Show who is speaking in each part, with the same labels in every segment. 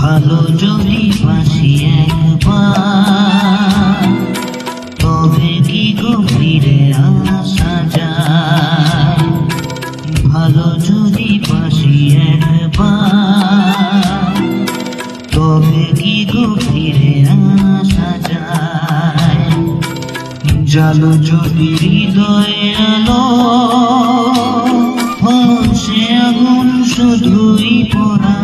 Speaker 1: ভালো যদি বাসি একবার, তবে কি গো ফিরে আসা যায়? ভালো যদি বাসি একবার, তবে কি গো ফিরে আসা যায়? জালো যদি হৃদয়ে আলো, সে আগুন শুধুই পোড়া।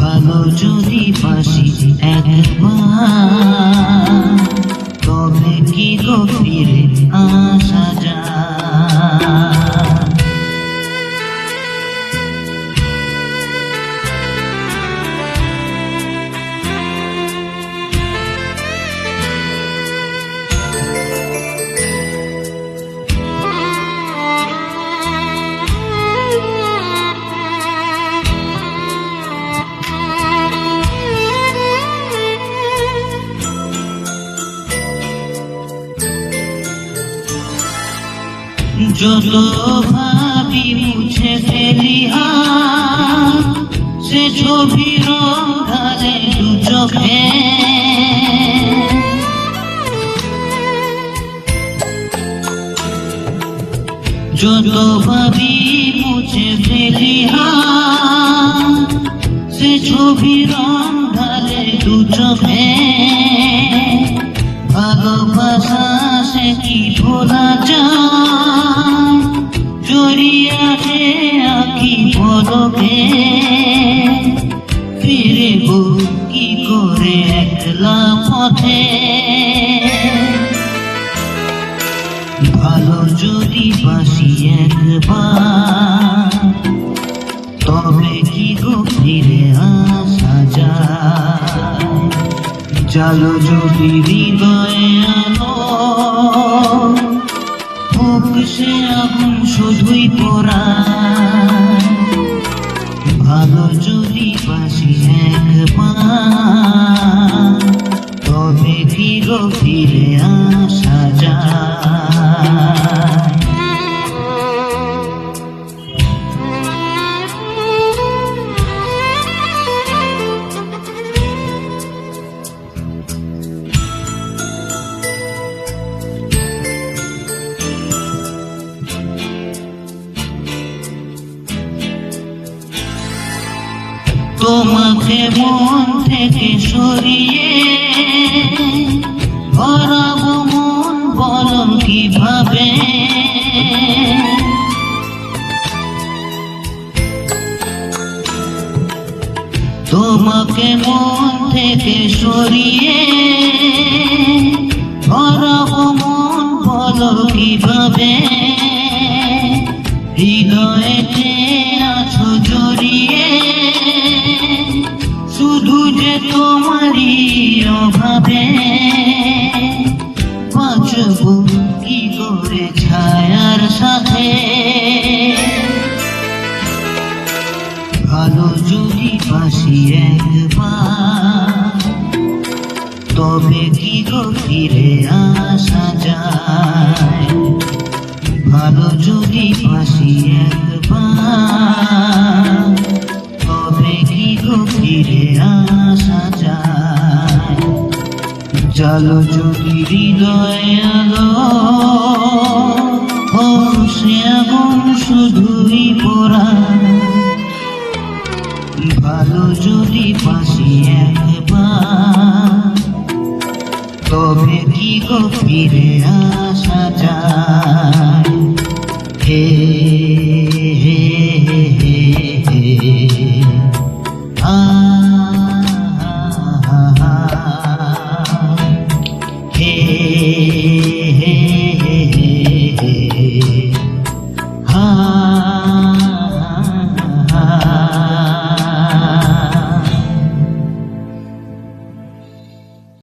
Speaker 1: ভালো যদি বাসি একবার, তবে কি গো ফিরে আসা যায়? যত ভাবি মুছে ফেলি সে ছবি রং ঢালে দু চোখে। যত ভাবি মুছে ফেলি সে ছবি রং ঢালে দু চোখে। ভালোবাসা সে কি ভোলা যায়, জড়িয়ে আছে আঁখি পলকে। ফিরব কি করে একলা পথে? ভালো যদি বাসি একবার, তবে কি গো ফিরে আসা যায়? জালো যদি হৃদয়ে আলো, হোক সে আগুন শুধুই পোড়া। ভালো যদি বাসি একবার, তবে কি গো ফিরে আসা যায়? তোমাকে মন থেকে সরিয়ে ভরাবো মন বলো কিভাবে? তোমাকে মন থেকে সরিয়ে ভরাবো মন বলো কিভাবে? হৃদয়েতে আছো জড়িয়ে, শুধু যে তোমারই অভাবে। বাঁচব কি করে ছায়ার সাথে? ভালো যদি বাসি একবার, তবে কি গো ফিরে আসা যায়? ভালো যদি বাসি একবার, তবে কি গো ফিরে আসা যায়? জালো যদি হৃদয়ে আলো, সে আগুন শুধুই পোড়া। ভালো যদি বাসি একবার, তবে কি গো ফিরে আসা যায়?